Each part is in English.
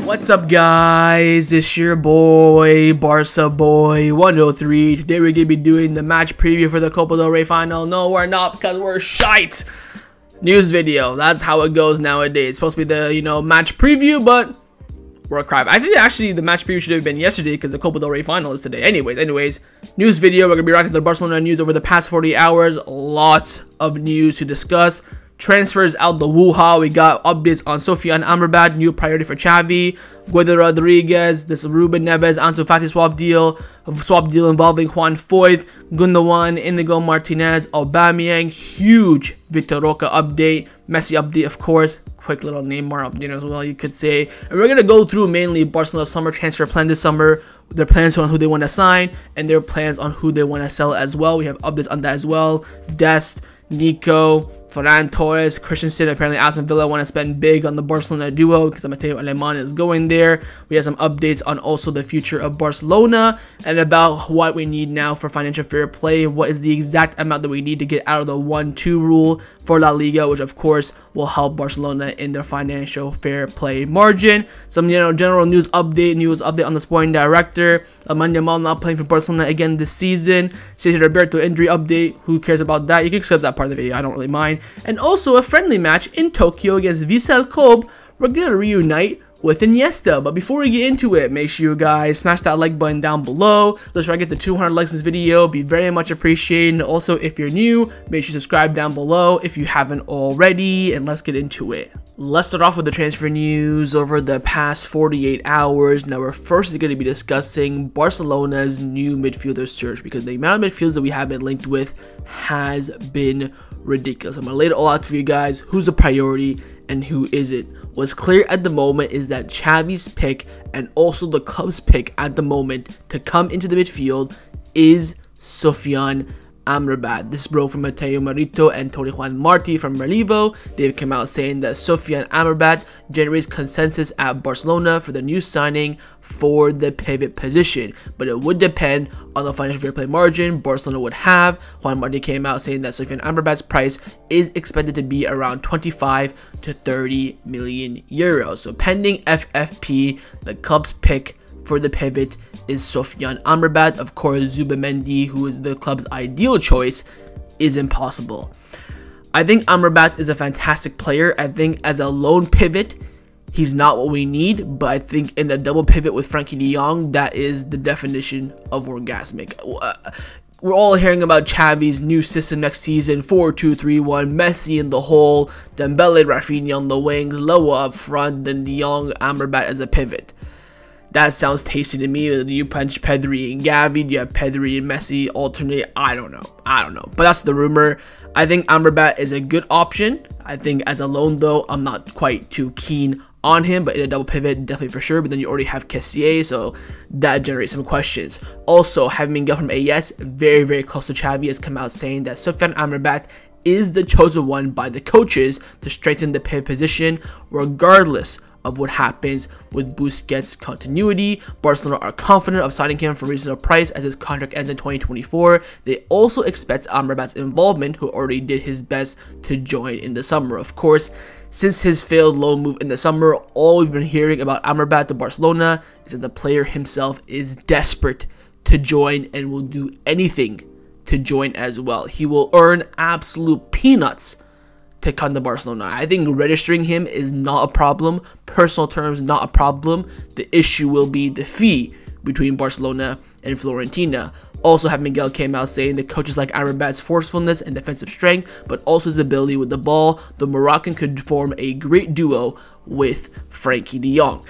What's up, guys? It's your boy, Barca Boy 103. Today we're going to be doing the match preview for the Copa del Rey final. No, we're not, because we're shite. News video. That's how it goes nowadays. It's supposed to be the, match preview, but we're crap. I think actually the match preview should have been yesterday because the Copa del Rey final is today. Anyways, news video. We're going to be reacting to the Barcelona news over the past 48 hours. Lots of news to discuss. Transfers out the woo-ha. We got updates on Sofyan Amrabat, new priority for Xavi. Guido Rodriguez, this Ruben Neves, Ansu Fati swap deal involving Juan Foyth, Gundogan, Inigo Martinez, Aubameyang, huge Vitor Roque update, Messi update, of course, quick little Neymar update as well, you could say. And we're going to go through mainly Barcelona's summer transfer plan this summer, their plans on who they want to sign, and their plans on who they want to sell as well. We have updates on that as well. Dest, Nico, Ferran, Torres, Christensen. Apparently Aston Villa want to spend big on the Barcelona duo because Mateu Alemany is going there. We have some updates on also the future of Barcelona and about what we need now for financial fair play. What is the exact amount that we need to get out of the 1-2 rule for La Liga, which of course will help Barcelona in their financial fair play margin. Some general news update on the sporting director. Lamine Yamal not playing for Barcelona again this season. Sergio Roberto injury update. Who cares about that? You can skip that part of the video. I don't really mind. And also a friendly match in Tokyo against Vissel Kobe. We're gonna reunite with Iniesta. But before we get into it, make sure you guys smash that like button down below. Let's try to get to 200 likes in this video. Be very much appreciated. And also, if you're new, make sure you subscribe down below if you haven't already. And let's get into it. Let's start off with the transfer news over the past 48 hours. Now, we're first going to be discussing Barcelona's new midfielder search because the amount of midfielders that we have been linked with has been ridiculous. I'm going to lay it all out for you guys. Who's the priority and who isn't? What's clear at the moment is that Xavi's pick and also the club's pick at the moment to come into the midfield is Sofyan Amrabat. This broke from Mateu Alemany and Tony Juan Martí from Relevo. They've come out saying that Sofyan Amrabat generates consensus at Barcelona for the new signing for the pivot position, but it would depend on the financial fair play margin Barcelona would have. Juan Martí came out saying that Sofyan Amrabat's price is expected to be around 25 to 30 million euros. So pending FFP, the club's pick for the pivot is Sofyan Amrabat. Of course, Zubimendi, who is the club's ideal choice, is impossible. I think Amrabat is a fantastic player. I think as a lone pivot, he's not what we need, but I think in a double pivot with Frenkie de Jong, that is the definition of orgasmic. We're all hearing about Xavi's new system next season, 4-2-3-1, Messi in the hole, Dembele, Rafinha on the wings, Loa up front, then de Jong, Amrabat as a pivot. That sounds tasty to me. You punch Pedri and Xavi, you have Pedri and Messi alternate. I don't know. But that's the rumor. I think Amrabat is a good option. I think as a lone though, I'm not quite too keen on him, but in a double pivot, definitely for sure. But then you already have Kessié, so that generates some questions. Also, having Miguel from AS, very, very close to Xavi, has come out saying that Sofyan Amrabat is the chosen one by the coaches to strengthen the pivot position, regardless of what happens with Busquets' continuity. Barcelona are confident of signing him for a reasonable price as his contract ends in 2024. They also expect Amrabat's involvement, who already did his best to join in the summer. Of course, since his failed loan move in the summer, all we've been hearing about Amrabat to Barcelona is that the player himself is desperate to join and will do anything to join as well. He will earn absolute peanuts to come to Barcelona. I think registering him is not a problem. Personal terms, not a problem. The issue will be the fee between Barcelona and Fiorentina. Also, have Miguel came out saying the coaches like Amrabat's forcefulness and defensive strength, but also his ability with the ball. The Moroccan could form a great duo with Frenkie de Jong.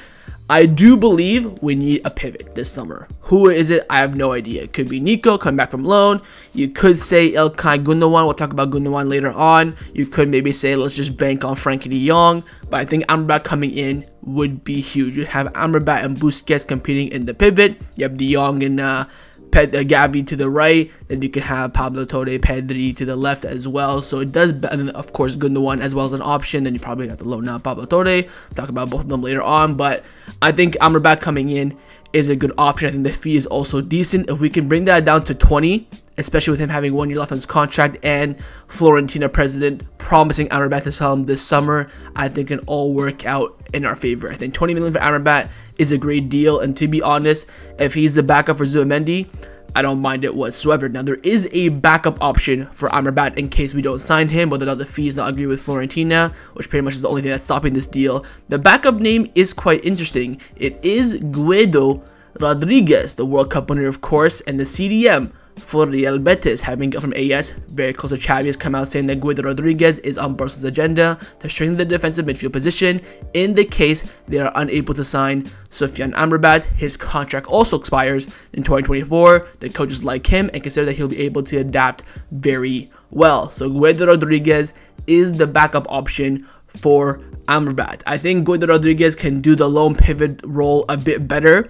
I do believe we need a pivot this summer. Who is it? I have no idea. It could be Nico, come back from loan. You could say Ilkay Gundogan. We'll talk about Gundogan later on. You could maybe say let's just bank on Frenkie de Jong. But I think Amrabat coming in would be huge. You have Amrabat and Busquets competing in the pivot. You have de Jong and Xavi to the right, then you can have Pablo Torre, Pedri to the left as well. So it does, and of course Gundogan as well as an option. Then you probably have to loan out Pablo Torre. Talk about both of them later on, but I think Amrabat coming in is a good option. I think the fee is also decent. If we can bring that down to 20, especially with him having 1 year left on his contract and Fiorentina president promising Amrabat to sell him this summer, I think it all work out in our favor. I think 20 million for Amrabat is a great deal, and to be honest, if he's the backup for Zubimendi, I don't mind it whatsoever. Now, there is a backup option for Amrabat in case we don't sign him, whether or not the fees not agree with Fiorentina, which pretty much is the only thing that's stopping this deal. The backup name is quite interesting. It is Guido Rodriguez, the World Cup winner, of course, and the CDM for Real Betis, having come from AS, very close to Xavi, has come out saying that Guido Rodriguez is on Barca's agenda to strengthen the defensive midfield position in the case they are unable to sign Sofyan Amrabat. His contract also expires in 2024. The coaches like him and consider that he'll be able to adapt very well. So Guido Rodriguez is the backup option for Amrabat. I think Guido Rodriguez can do the lone pivot role a bit better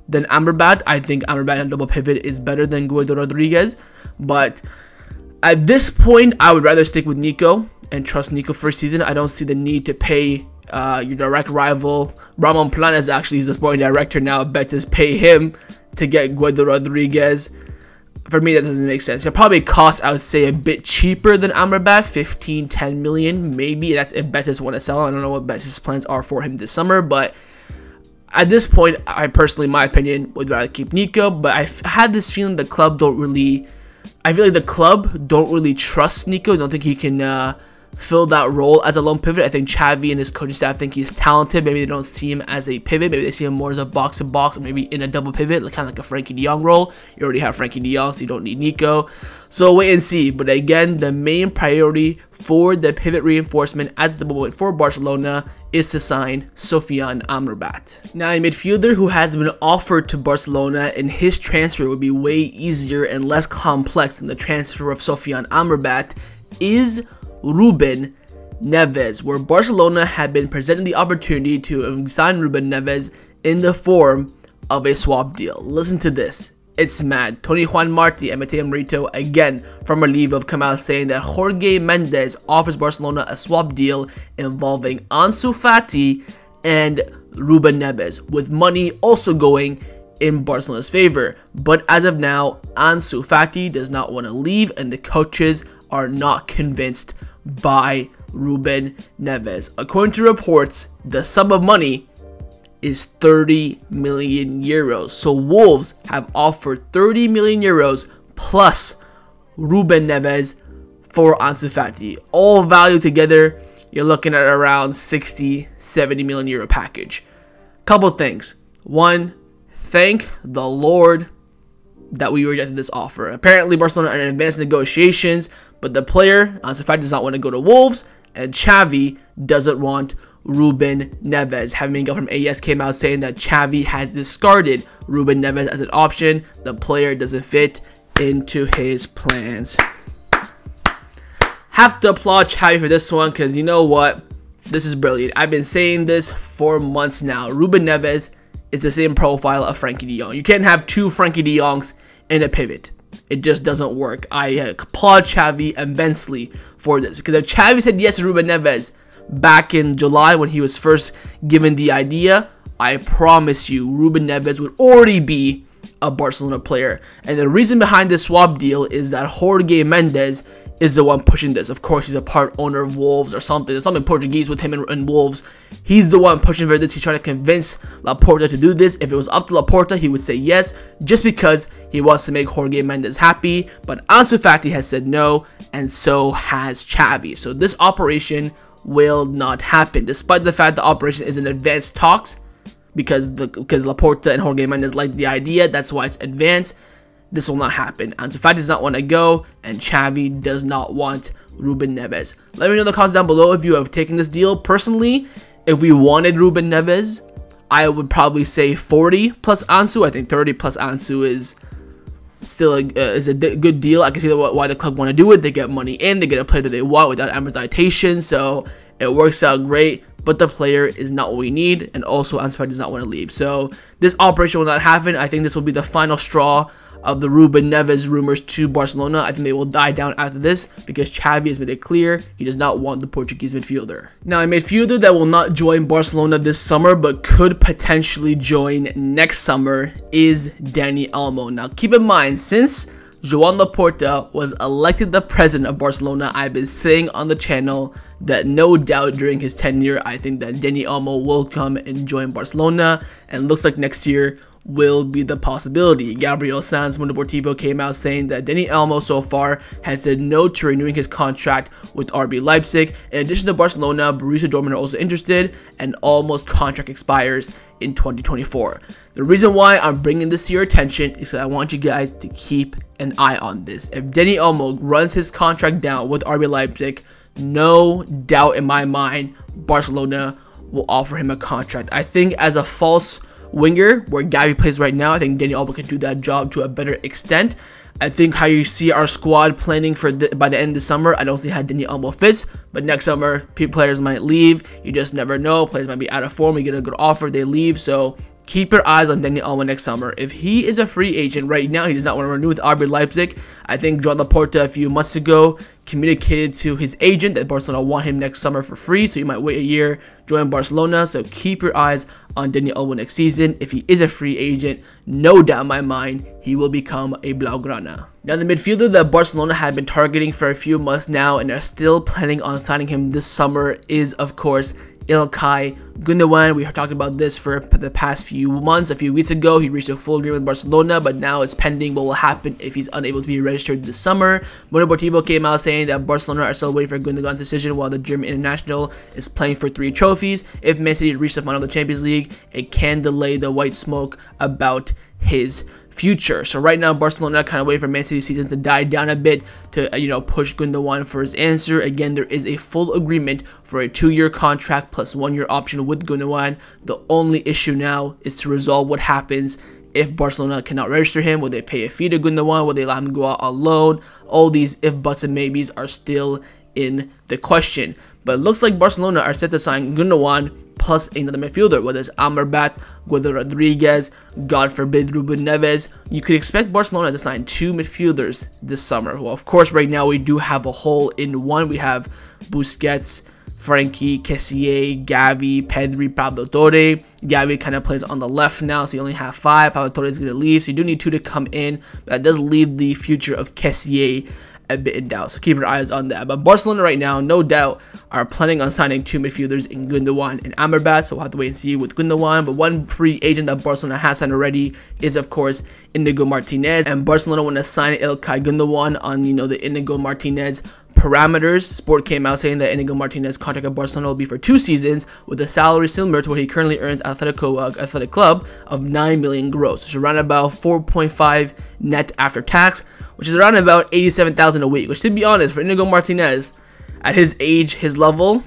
than Amrabat. I think Amrabat and double pivot is better than Guido Rodriguez, but at this point I would rather stick with Nico and trust Nico for a season. I don't see the need to pay your direct rival Ramon Planes. Actually, he's the sporting director now. Betis pay him to get Guido Rodriguez. For me, that doesn't make sense. It'll probably cost, I would say, a bit cheaper than Amrabat, 15-10 million maybe. That's if Betis want to sell him. I don't know what Betis' plans are for him this summer, but at this point, I personally, my opinion, would rather keep Nico, but I've had this feeling the club don't really, I feel like the club don't really trust Nico. I don't think he can fill that role as a lone pivot. I think Xavi and his coaching staff think he's talented. Maybe they don't see him as a pivot. Maybe they see him more as a box-to-box, or maybe in a double pivot, kind of like a Frankie de Jong role. You already have Frankie de Jong, so you don't need Nico. So wait and see. But again, the main priority for the pivot reinforcement at the moment for Barcelona is to sign Sofyan Amrabat. Now, a midfielder who has been offered to Barcelona, and his transfer would be way easier and less complex than the transfer of Sofyan Amrabat, is Ruben Neves, where Barcelona had been presented the opportunity to sign Ruben Neves in the form of a swap deal. Listen to this. It's mad. Tony Juan Martí and Mateu Alemany, again from relief, have come out saying that Jorge Mendes offers Barcelona a swap deal involving Ansu Fati and Ruben Neves, with money also going in Barcelona's favor. But as of now, Ansu Fati does not want to leave, and the coaches are not convinced by Ruben Neves. According to reports, the sum of money is 30 million euros. So Wolves have offered 30 million euros plus Ruben Neves for Ansu Fati. All value together, you're looking at around 60-70 million euro package. Couple things. One, thank the Lord that we rejected this offer. Apparently Barcelona are in advanced negotiations, but the player, Ansu Fati, does not want to go to Wolves, and Xavi doesn't want Ruben Neves. Having Miguel from AS came out saying that Xavi has discarded Ruben Neves as an option. The player doesn't fit into his plans. Have to applaud Xavi for this one, because you know what? This is brilliant. I've been saying this for months now. Ruben Neves is the same profile of Frankie de Jong. You can't have two Frankie de Jongs in a pivot. It just doesn't work. I applaud Xavi immensely for this, because if Xavi said yes to Ruben Neves back in July when he was first given the idea, I promise you Ruben Neves would already be a Barcelona player. And the reason behind this swap deal is that Jorge Mendes is the one pushing this. Of course, he's a part owner of Wolves or something. There's something Portuguese with him and Wolves. He's the one pushing for this. He's trying to convince Laporta to do this. If it was up to Laporta, he would say yes, just because he wants to make Jorge Mendes happy. But Ansu Fati has said no, and so has Xavi. So this operation will not happen, despite the fact the operation is in advanced talks, because Laporta and Jorge Mendes like the idea. That's why it's advanced. This will not happen. Ansu Fati does not want to go, and Xavi does not want Ruben Neves. Let me know in the comments down below if you have taken this deal. Personally, if we wanted Ruben Neves, I would probably say 40 plus Ansu. I think 30 plus Ansu is still a good deal. I can see why the club want to do it. They get money in, they get a player that they want without amortization, so it works out great. But the player is not what we need, and also Ansu Fati does not want to leave. So this operation will not happen. I think this will be the final straw of the Ruben Neves rumors to Barcelona. I think they will die down after this because Xavi has made it clear he does not want the Portuguese midfielder. Now, a midfielder that will not join Barcelona this summer but could potentially join next summer is Dani Olmo. Now, keep in mind, since Joan Laporta was elected the president of Barcelona, I've been saying on the channel that no doubt during his tenure, I think that Dani Olmo will come and join Barcelona, and looks like next year will be the possibility. Gabriel Sanz Mundo Deportivo came out saying that Dani Olmo so far has said no to renewing his contract with RB Leipzig. In addition to Barcelona, Borussia Dortmund are also interested, and Olmo's contract expires in 2024. The reason why I'm bringing this to your attention is that I want you guys to keep an eye on this. If Dani Olmo runs his contract down with RB Leipzig, no doubt in my mind, Barcelona will offer him a contract. I think as a false winger, where Xavi plays right now, I think Dani Olmo can do that job to a better extent. I think how you see our squad planning for by the end of the summer, I don't see how Dani Olmo fits. But next summer, players might leave. You just never know. Players might be out of form. You get a good offer, they leave. So keep your eyes on Dani Olmo next summer. If he is a free agent right now, he does not want to renew with RB Leipzig. I think Joan Laporta a few months ago communicated to his agent that Barcelona want him next summer for free, so you might wait a year, join Barcelona. So keep your eyes on Dani Olmo next season. If he is a free agent, no doubt in my mind, he will become a Blaugrana. Now, the midfielder that Barcelona had been targeting for a few months now and are still planning on signing him this summer is, of course, Ilkay Gundogan. We talked about this for the past few months. A few weeks ago, he reached a full agreement with Barcelona, but now it's pending what will happen if he's unable to be registered this summer. Mundo Deportivo came out saying that Barcelona are still waiting for Gundogan's decision while the German international is playing for 3 trophies. If Man City reaches the final of the Champions League, it can delay the white smoke about his future. So right now, Barcelona kind of waiting for Man City's season to die down a bit to push Gundogan for his answer. Again, there is a full agreement for a 2-year contract plus 1-year option with Gundogan. The only issue now is to resolve what happens if Barcelona cannot register him. Will they pay a fee to Gundogan? Will they allow him to go out on loan? All these if, buts, and maybes are still in the question. But it looks like Barcelona are set to sign Gundogan plus another midfielder, whether it's Amrabat, Guido Rodriguez, God forbid Ruben Neves. You could expect Barcelona to sign 2 midfielders this summer. Well, of course, right now we do have a hole in one. We have Busquets, Frankie, Kessié, Xavi, Pedri, Pablo Torre. Xavi kind of plays on the left now, so you only have 5. Pablo Torre is going to leave, so you do need 2 to come in. But that does leave the future of Kessié a bit in doubt, so keep your eyes on that. But Barcelona right now, no doubt, are planning on signing 2 midfielders in Gundogan and Amrabat, so we'll have to wait and see with Gundogan. But one free agent that Barcelona has signed already is, of course, Inigo Martinez, and Barcelona want to sign Ilkay Gundogan on the Inigo Martinez parameters. Sport came out saying that Inigo Martinez's contract at Barcelona will be for 2 seasons with a salary similar to what he currently earns at Athletic Club of 9 million gross, so around about 4.5 net after tax, which is around about 87,000 a week, which, to be honest, for Inigo Martinez at his age, his level,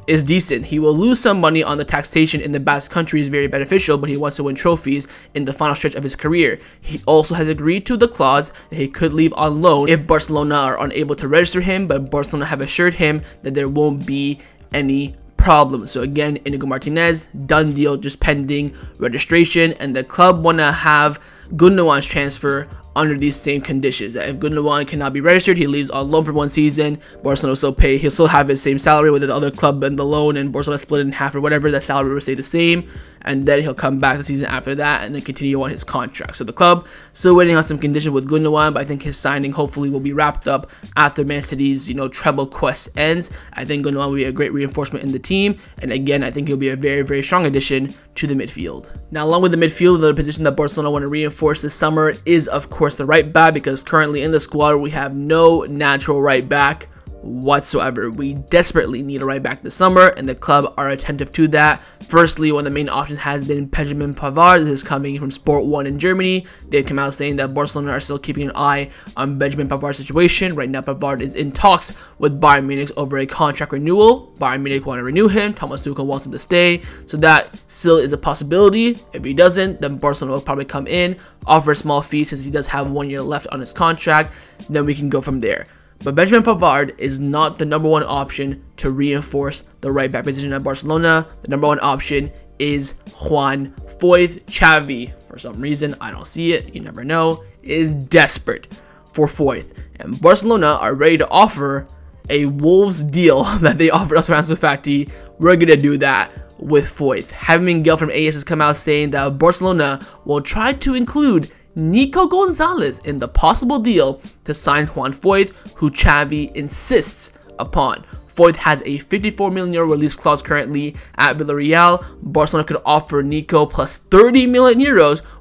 is decent. He will lose some money on the taxation in the Basque country is very beneficial, but he wants to win trophies in the final stretch of his career. He also has agreed to the clause that he could leave on loan if Barcelona are unable to register him, but Barcelona have assured him that there won't be any problem. So again, Inigo Martinez, done deal, just pending registration, and the club want to have Gundogan's transfer under these same conditions. That if Gundogan cannot be registered, he leaves on loan for 1 season. Barcelona will still pay. He'll still have his same salary with the other club and the loan, and Barcelona split it in half or whatever. That salary will stay the same, and then he'll come back the season after that and then continue on his contract. So the club still waiting on some conditions with Gundogan, but I think his signing hopefully will be wrapped up after Man City's treble quest ends. I think Gundogan will be a great reinforcement in the team, and again, I think he'll be a very, very strong addition to the midfield. Now, along with the midfield, the position that Barcelona want to reinforce this summer is, of course, the right back, because currently in the squad we have no natural right back whatsoever. We desperately need a right back this summer, and the club are attentive to that. Firstly, one of the main options has been Benjamin Pavard. This is coming from Sport 1 in Germany. They come out saying that Barcelona are still keeping an eye on Benjamin Pavard's situation. Right now, Pavard is in talks with Bayern Munich over a contract renewal. Bayern Munich want to renew him. Thomas Tuchel wants him to stay, so that still is a possibility. If he doesn't, then Barcelona will probably come in, offer a small fee since he does have 1 year left on his contract. Then we can go from there. But Benjamin Pavard is not the number one option to reinforce the right back position at Barcelona. The number one option is Juan Foyth. Xavi, for some reason, I don't see it, you never know, is desperate for Foyth. And Barcelona are ready to offer a Wolves deal that they offered us for Ansu Fati. We're going to do that with Foyth. Javi Miguel from AS has come out saying that Barcelona will try to include Nico Gonzalez in the possible deal to sign Juan Foyth, who Xavi insists upon. Foyth has a €54 million release clause currently at Villarreal. Barcelona could offer Nico plus €30 million,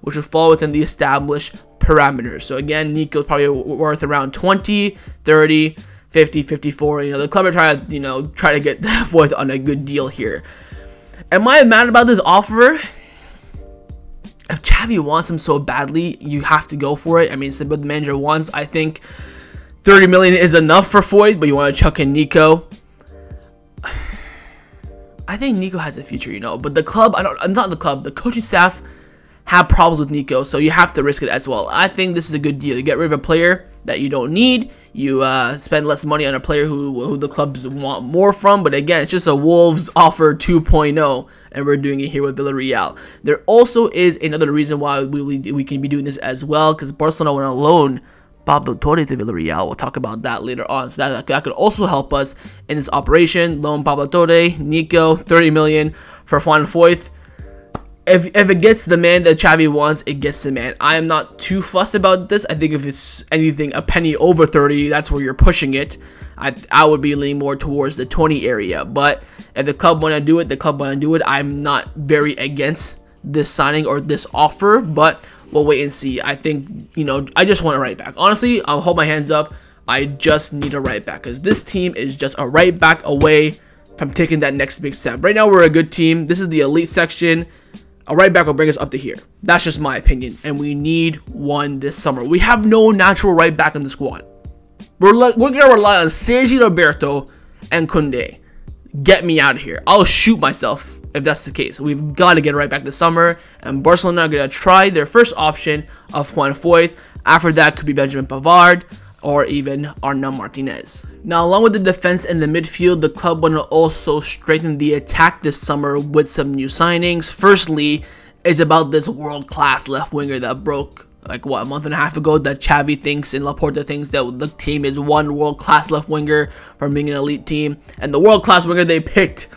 which would fall within the established parameters. So again, Nico is probably worth around 20, 30, 50, 54. The club are trying to, try to get Foyth on a good deal here. Am I mad about this offer? If Xavi wants him so badly, you have to go for it. I mean, it's what the manager wants. I think 30 million is enough for Foyth, but you want to chuck in Nico. I think Nico has a future, but the club, the coaching staff have problems with Nico, so you have to risk it as well. I think this is a good deal. You get rid of a player that you don't need. You spend less money on a player who the clubs want more from. But again, it's just a Wolves offer 2.0, and we're doing it here with Villarreal. There also is another reason why we can be doing this as well, because Barcelona went on loan Pablo Torre to Villarreal. We'll talk about that later on. So that could also help us in this operation. Loan Pablo Torre, Nico, 30 million for Juan Foyth. If it gets the man that Xavi wants, it gets the man. I am not too fussed about this. I think if it's anything a penny over 30, that's where you're pushing it. I would be leaning more towards the 20 area. But if the club want to do it, the club want to do it. I'm not very against this signing or this offer, but we'll wait and see. I think, I just want a right back. Honestly, I'll hold my hands up. I just need a right back because this team is just a right back away from taking that next big step. Right now, we're a good team. This is the elite section. A right back will bring us up to here. That's just my opinion, and we need one this summer. We have no natural right back in the squad. We're going to rely on Sergi Roberto and Koundé. Get me out of here. I'll shoot myself if that's the case. We've got to get a right back this summer, and Barcelona are going to try their first option of Juan Foyth. After that could be Benjamin Pavard or even Arnau Martinez. Now, along with the defense and the midfield, the club want to also strengthen the attack this summer with some new signings. Firstly, is about this world-class left winger that broke, a month and a half ago, that Xavi thinks and Laporta thinks that the team is one world-class left winger from being an elite team. And the world-class winger they picked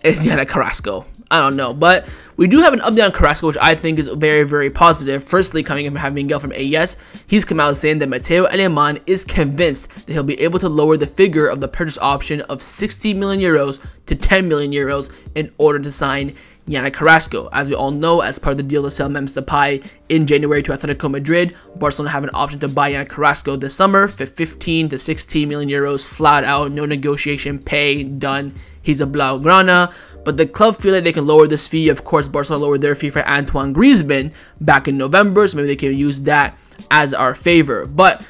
is Yannick Carrasco. I don't know, but we do have an update on Carrasco, which I think is very, very positive. Firstly, coming in from Javi Miguel from AS, he's come out saying that Mateu Alemany is convinced that he'll be able to lower the figure of the purchase option of €60 million to €10 million in order to sign Yannick Carrasco. As we all know, as part of the deal to sell Memphis Depay in January to Atletico Madrid, Barcelona have an option to buy Yannick Carrasco this summer for 15 to 16 million euros, flat out, no negotiation, pay, done. He's a Blaugrana. But the club feel like they can lower this fee. Of course, Barcelona lowered their fee for Antoine Griezmann back in November, so maybe they can use that as our favor. But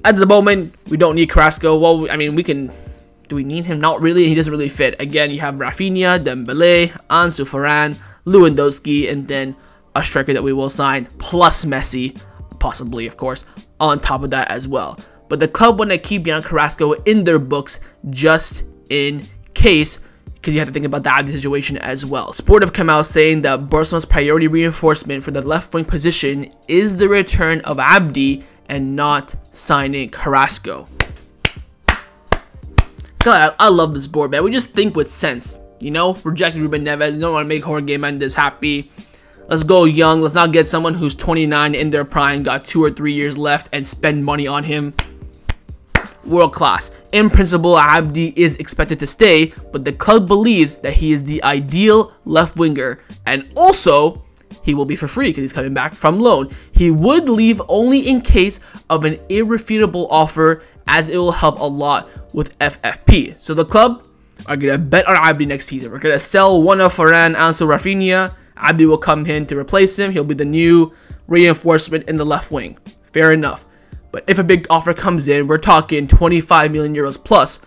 at the moment, we don't need Carrasco. Well, I mean, we can. Do we need him? Not really. He doesn't really fit. Again, you have Rafinha, Dembele, Ansu Ferran, Lewandowski, and then a striker that we will sign, plus Messi, possibly, of course, on top of that as well. But the club want to keep Yannick Carrasco in their books just in case, because you have to think about the Abdi situation as well. Sport have come out saying that Barcelona's priority reinforcement for the left wing position is the return of Abdi and not signing Carrasco. God, I love this board, man. We just think with sense, Rejecting Ruben Neves. You don't want to make Jorge Mendes happy. Let's go young. Let's not get someone who's 29 in their prime, got 2 or 3 years left, and spend money on him. World class. In principle, Abdi is expected to stay, but the club believes that he is the ideal left winger, and also he will be for free because he's coming back from loan. He would leave only in case of an irrefutable offer, as it will help a lot with FFP. So the club are going to bet on Abdi next season. We're going to sell one of Ferran, Ansu, Rafinha. Abdi will come in to replace him. He'll be the new reinforcement in the left wing. Fair enough. But if a big offer comes in, we're talking 25 million euros plus,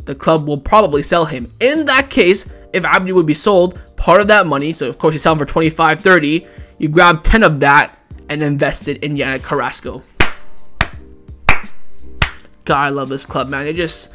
the club will probably sell him. In that case, if Abdi would be sold, part of that money, so of course you sell him for 25, 30, you grab 10 of that and invest it in Yannick Carrasco. God, I love this club, man. They just,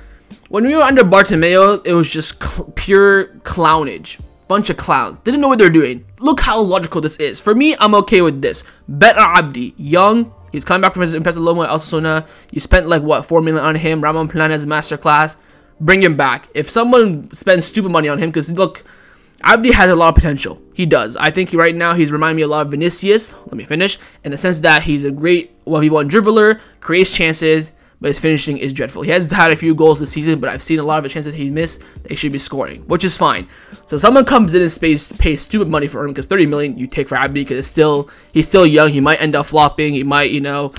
when we were under Bartomeu, it was just pure clownage. Bunch of clowns. Didn't know what they're doing. Look how logical this is. For me, I'm okay with this. Bet on Abdi. Young. He's coming back from his impressive loan at Osasuna. You spent like, what, 4 million on him. Ramon Planes masterclass. Bring him back. If someone spends stupid money on him, because look, Abdi has a lot of potential. He does. I think right now he's reminding me a lot of Vinicius. Let me finish. In the sense that he's a great 1v1 dribbler, creates chances, but his finishing is dreadful. He has had a few goals this season, but I've seen a lot of the chances he missed. They should be scoring, which is fine. So someone comes in and pays stupid money for him, because 30 million you take for Abdi, because he's still young. He might end up flopping. He might, you know,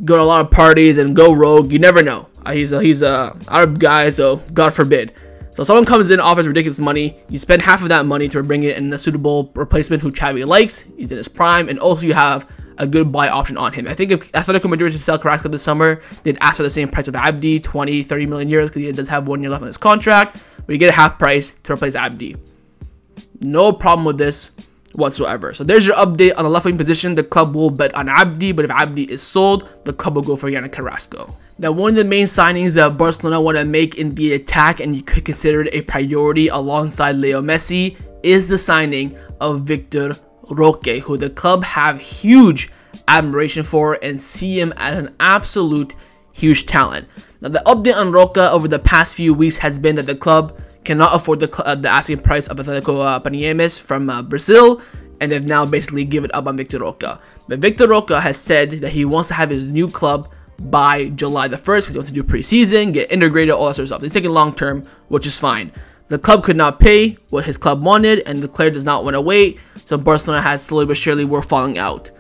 go to a lot of parties and go rogue. You never know. He's a Arab guy, so God forbid. So someone comes in, offers ridiculous money. You spend half of that money to bring in a suitable replacement who Xavi likes. He's in his prime, and also you have a good buy option on him. I think if Atletico Madrid to sell Carrasco this summer, they'd ask for the same price of Abdi, 20, 30 million euros, because he does have 1 year left on his contract. But you get a half price to replace Abdi. No problem with this whatsoever. So there's your update on the left wing position. The club will bet on Abdi, but if Abdi is sold, the club will go for Yannick Carrasco. Now, one of the main signings that Barcelona want to make in the attack, and you could consider it a priority alongside Leo Messi, is the signing of Vitor Roque, who the club have huge admiration for and see him as an absolute huge talent. Now, the update on Roque over the past few weeks has been that the club cannot afford the asking price of Atletico Paranaense from Brazil, and they've now basically given up on Vitor Roque. But Vitor Roque has said that he wants to have his new club by July the 1st, because he wants to do preseason, get integrated, all that sort of stuff. He's taking long term, which is fine. The club could not pay what his club wanted, and the player does not want to wait, so Barcelona had slowly but surely were falling out.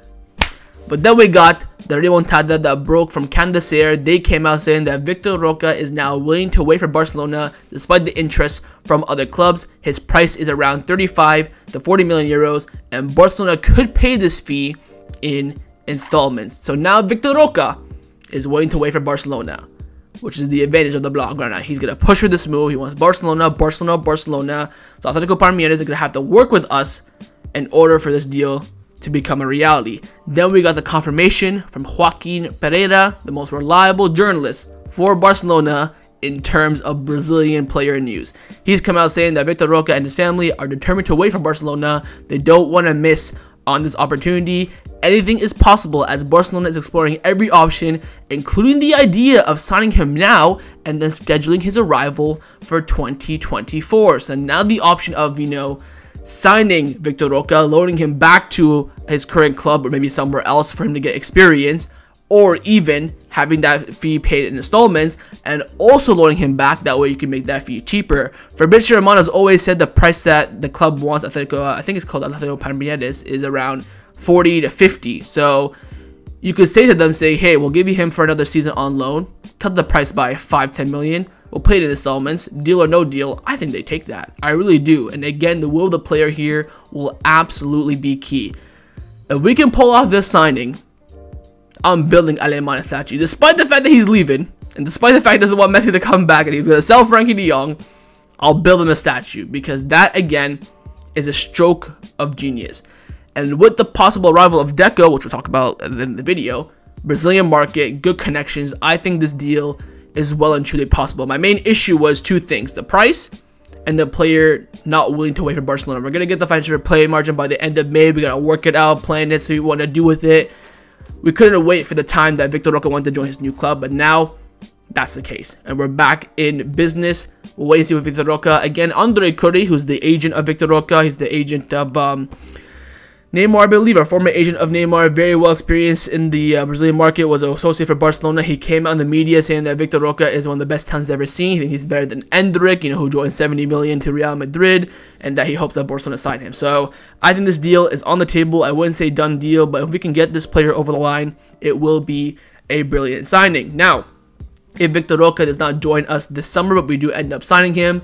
But then we got the remontada that broke from Candacer. They came out saying that Vitor Roque is now willing to wait for Barcelona despite the interest from other clubs. His price is around 35 to 40 million euros, and Barcelona could pay this fee in installments. So now Vitor Roque is willing to wait for Barcelona, which is the advantage of the blog right now. He's going to push for this move. He wants Barcelona. So Atletico Paranaense is going to have to work with us in order for this deal to become a reality. Then we got the confirmation from Joaquin Pereira, the most reliable journalist for Barcelona in terms of Brazilian player news. He's come out saying that Vitor Roque and his family are determined to wait for Barcelona. They don't want to miss on this opportunity. Anything is possible as Barcelona is exploring every option, including the idea of signing him now and then scheduling his arrival for 2024. So now the option of, you know, signing Vitor Roque, loaning him back to his current club or maybe somewhere else for him to get experience, or even having that fee paid in installments and also loaning him back. That way you can make that fee cheaper. Fabrizio Romano has always said the price that the club wants Atletico, I think it's called Atletico Paranaense, is around 40 to 50. So you could say to them, say, hey, we'll give you him for another season on loan, cut the price by 5-10 million, we'll pay it in installments, deal or no deal. I think they take that. I really do. And again, the will of the player here will absolutely be key. If we can pull off this signing, I'm building Alemany statue. Despite the fact that he's leaving, and despite the fact he doesn't want Messi to come back and he's going to sell Frankie de Jong, I'll build him a statue, because that, again, is a stroke of genius. And with the possible arrival of Deco, which we'll talk about in the video, Brazilian market, good connections, I think this deal is well and truly possible. My main issue was two things: the price and the player not willing to wait for Barcelona. We're going to get the financial play margin by the end of May. We got to work it out, plan it, see what we want to do with it. We couldn't wait for the time that Vitor Roque wanted to join his new club, but now that's the case. And we're back in business. We'll wait and see with Vitor Roque. Again, Andre Curry, who's the agent of Vitor Roque, he's the agent of Neymar, I believe, a former agent of Neymar, very well experienced in the Brazilian market, was associated for Barcelona. He came out in the media saying that Vitor Roque is one of the best talents ever seen. He thinks he's better than Endrick, who joined 70 million to Real Madrid, and that he hopes that Barcelona sign him. So I think this deal is on the table. I wouldn't say done deal, but if we can get this player over the line, it will be a brilliant signing. Now, if Vitor Roque does not join us this summer, but we do end up signing him,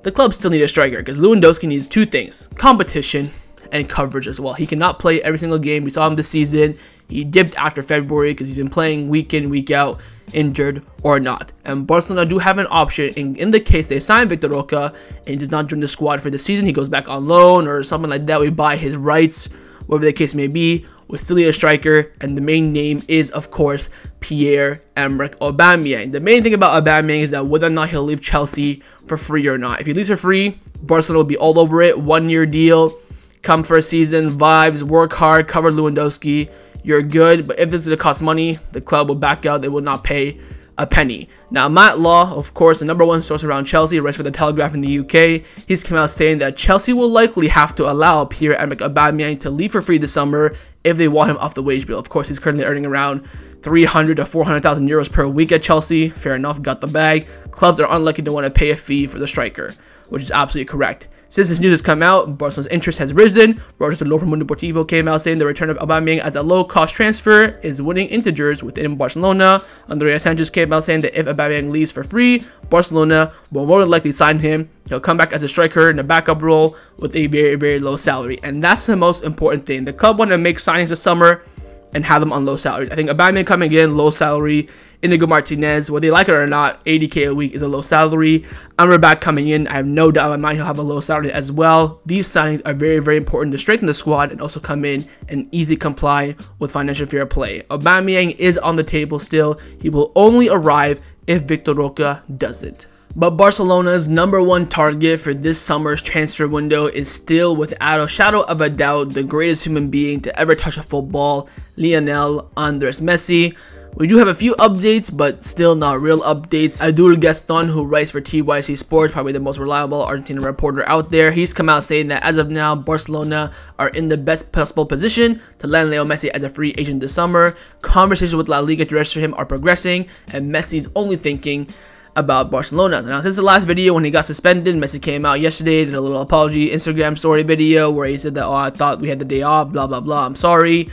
the club still need a striker, because Lewandowski needs two things: competition and coverage as well. He cannot play every single game. We saw him this season. He dipped after February because he's been playing week in, week out, injured or not. And Barcelona do have an option in the case they sign Vitor Roque and he does not join the squad for the season. He goes back on loan or something like that. We buy his rights whatever the case may be. We still need a striker, and the main name is, of course, Pierre-Emerick Aubameyang. The main thing about Aubameyang is that whether or not he'll leave Chelsea for free or not. If he leaves for free, Barcelona will be all over it. 1-year deal, come for a season, vibes, work hard, cover Lewandowski, you're good. But if this is going to cost money, the club will back out. They will not pay a penny. Now, Matt Law, of course, the #1 source around Chelsea, writes for the Telegraph in the UK. He's come out saying that Chelsea will likely have to allow Pierre-Emerick Aubameyang to leave for free this summer if they want him off the wage bill. Of course, he's currently earning around 300 to 400,000 euros per week at Chelsea. Fair enough, got the bag. Clubs are unlikely to want to pay a fee for the striker, which is absolutely correct. Since this news has come out, Barcelona's interest has risen. Reuters and Wolverhampton Wanders came out saying the return of Aubameyang as a low-cost transfer is winning integers within Barcelona. Andrea Sanchez came out saying that if Aubameyang leaves for free, Barcelona will more than likely sign him. He'll come back as a striker in a backup role with a very, very low salary. And that's the most important thing. The club want to make signings this summer and have them on low salaries. I think Aubameyang coming in, low salary. Inigo Martinez, whether they like it or not, 80k a week is a low salary. Amrabat coming in, I have no doubt in my mind he'll have a low salary as well. These signings are very, very important to strengthen the squad and also come in and easily comply with financial fair play. Aubameyang is on the table still. He will only arrive if Vitor Roque doesn't. But Barcelona's #1 target for this summer's transfer window is still, without a shadow of a doubt, the greatest human being to ever touch a football, Lionel Andres Messi. We do have a few updates, but still not real updates. Abdul Gaston, who writes for TYC Sports, probably the most reliable Argentine reporter out there, he's come out saying that as of now, Barcelona are in the best possible position to land Leo Messi as a free agent this summer. Conversations with La Liga to register him are progressing, and Messi's only thinking about Barcelona. Now, since the last video when he got suspended, Messi came out yesterday, did a little apology Instagram story video where he said that, oh, I thought we had the day off, blah, blah, blah, I'm sorry.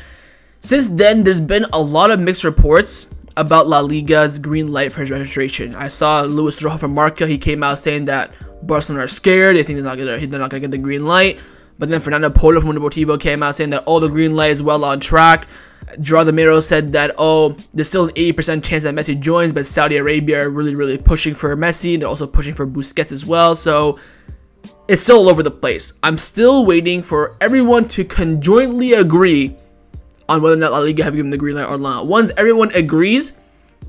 Since then, there's been a lot of mixed reports about La Liga's green light for his registration. I saw Luis Rojo from Marca, he came out saying that Barcelona are scared, they think they're not gonna get the green light. But then Fernando Polo from Deportivo came out saying that all the green light is well on track. Gerardo Miro said that, oh, there's still an 80% chance that Messi joins, but Saudi Arabia are really, really pushing for Messi. They're also pushing for Busquets as well, so it's still all over the place. I'm still waiting for everyone to conjointly agree on whether or not La Liga have given the green light or not. Once everyone agrees,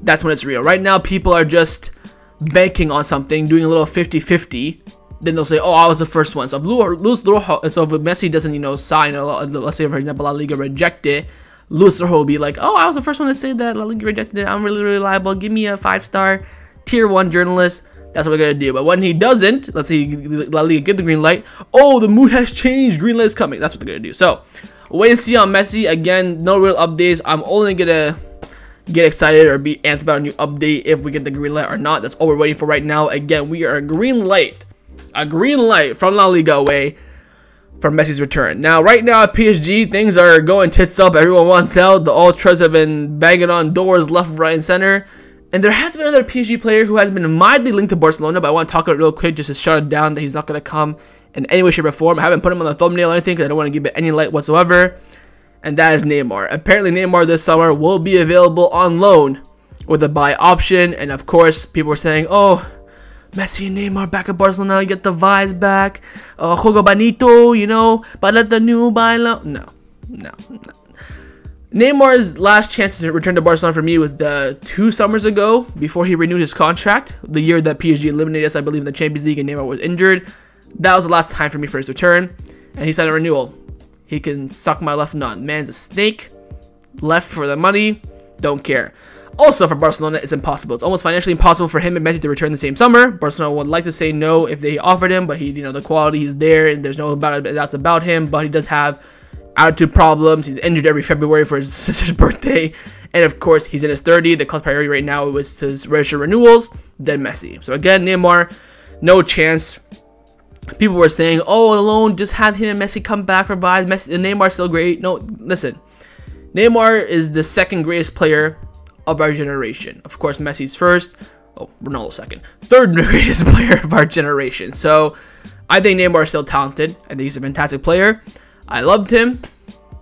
that's when it's real. Right now, people are just banking on something, doing a little 50-50. Then they'll say, oh, I was the first one. So if Messi doesn't, sign, let's say, for example, La Liga reject it, Luis Rojo will be like, oh, I was the first one to say that La Liga rejected it. I'm really, really liable. Give me a 5-star tier 1 journalist. That's what we're going to do. But when he doesn't, let's say La Liga give the green light. Oh, the mood has changed. Green light is coming. That's what they're going to do. So wait and see on Messi. Again, no real updates. I'm only going to get excited or be amped about a new update if we get the green light or not. That's all we're waiting for right now. Again, we are a green light from La Liga away from Messi's return. Now, right now at PSG, things are going tits up. Everyone wants out. The Ultras have been banging on doors left, right, and center. And there has been another PSG player who has been mildly linked to Barcelona, but I want to talk about it real quick just to shut it down that he's not going to come in any way, shape, or form. I haven't put him on the thumbnail or anything because I don't want to give it any light whatsoever. And that is Neymar. Apparently, Neymar this summer will be available on loan with a buy option. And of course, people were saying, oh, Messi and Neymar back at Barcelona, get the vibes back. Juego bonito, but let the new baila. No. Neymar's last chance to return to Barcelona for me was 2 summers ago, before he renewed his contract. The year that PSG eliminated us, I believe, in the Champions League and Neymar was injured. That was the last time for me for his return. And he signed a renewal. He can suck my left nut. Man's a snake. Left for the money. Don't care. Also, for Barcelona, it's impossible. It's almost financially impossible for him and Messi to return the same summer. Barcelona would like to say no if they offered him, but the quality is there, and there's no doubts about him. But he does have attitude problems. He's injured every February for his sister's birthday, and of course, he's in his 30s. The club's priority right now is to register renewals, then Messi. So again, Neymar, no chance. People were saying, oh, alone, just have him and Messi come back, provide. Messi and Neymar's still great. No, listen, Neymar is the second greatest player of our generation. Of course, Messi's first. Oh, Ronaldo second. Third greatest player of our generation. So, I think Neymar is still talented. I think he's a fantastic player. I loved him.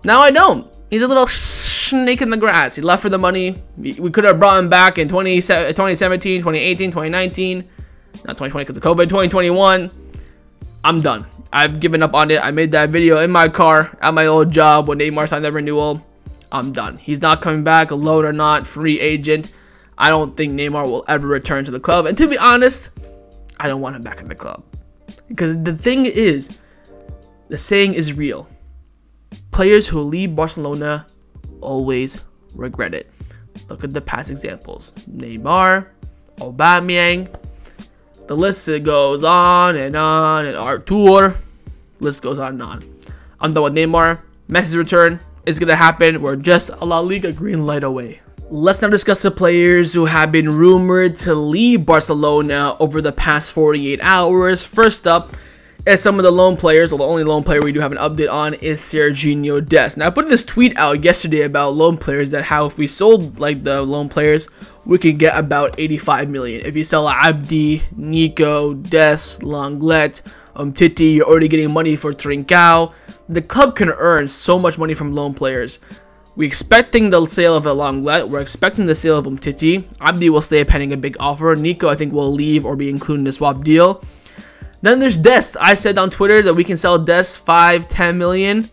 Now I don't. He's a little snake in the grass. He left for the money. We could have brought him back in 2017, 2018, 2019. Not 2020 because of COVID. 2021. I'm done. I've given up on it. I made that video in my car at my old job when Neymar signed that renewal. I'm done. He's not coming back, loan or not, free agent. I don't think Neymar will ever return to the club. And to be honest, I don't want him back in the club. Because the thing is, the saying is real. Players who leave Barcelona always regret it. Look at the past examples. Neymar, Aubameyang. The list goes on, and Artur. List goes on and on. I'm done with Neymar. Messi's return is going to happen. We're just a La Liga green light away. Let's now discuss the players who have been rumored to leave Barcelona over the past 48 hours. First up is some of the loan players. Well, the only loan player we do have an update on is Sergino Dest. Now, I put this tweet out yesterday about loan players, that how if we sold like the loan players, we could get about 85 million. If you sell Abdi, Nico, Dest, Lenglet, Titi, you're already getting money for Trincao. The club can earn so much money from loan players. We're expecting the sale of Lenglet. We're expecting the sale of Titi. Abdi will stay pending a big offer. Nico, I think, will leave or be included in the swap deal. Then there's Dest. I said on Twitter that we can sell Dest 5-10 million.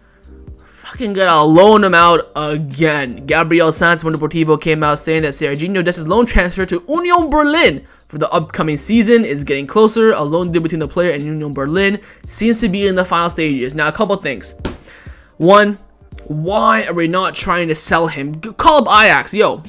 Fucking gotta loan him out again. Gabriel Sanz from Deportivo came out saying that Sergino Dest's loan transfer to Union Berlin for the upcoming season is getting closer. A loan deal between the player and Union Berlin seems to be in the final stages. Now, a couple things. One, why are we not trying to sell him? Call up Ajax. Yo,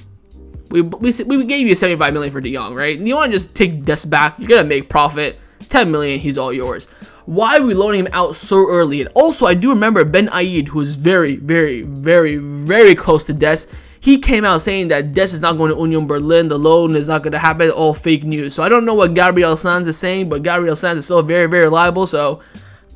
we gave you 75 million for De Jong, right? You want to just take Dest back? You're gonna make profit. 10 million, he's all yours. Why are we loaning him out so early? And also, I do remember Ben Aid, who is very, very, very, very close to Dest. He came out saying that Dest is not going to Union Berlin. The loan is not going to happen. All fake news. So I don't know what Gabriel Sanz is saying, but Gabriel Sanz is still very, very reliable. So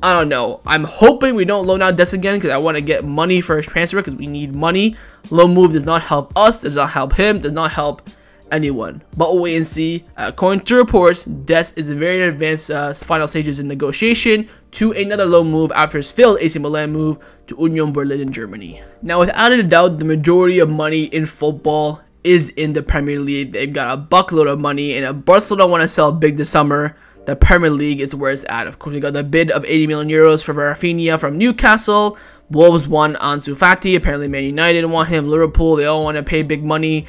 I don't know. I'm hoping we don't loan out Dest again, because I want to get money for his transfer, because we need money. Loan move does not help us, does not help him, does not help anyone. But we'll wait and see. According to reports, Dest is in very advanced final stages in negotiation to another loan move after his failed AC Milan move to Union Berlin in Germany. Now, without a doubt, the majority of money in football is in the Premier League. They've got a buckload of money, and if Barcelona want to sell big this summer, the Premier League is where it's at. Of course, we got the bid of 80 million euros for Rafinha from Newcastle. Wolves want Ansu Fati. Apparently, Man United want him. Liverpool, they all want to pay big money.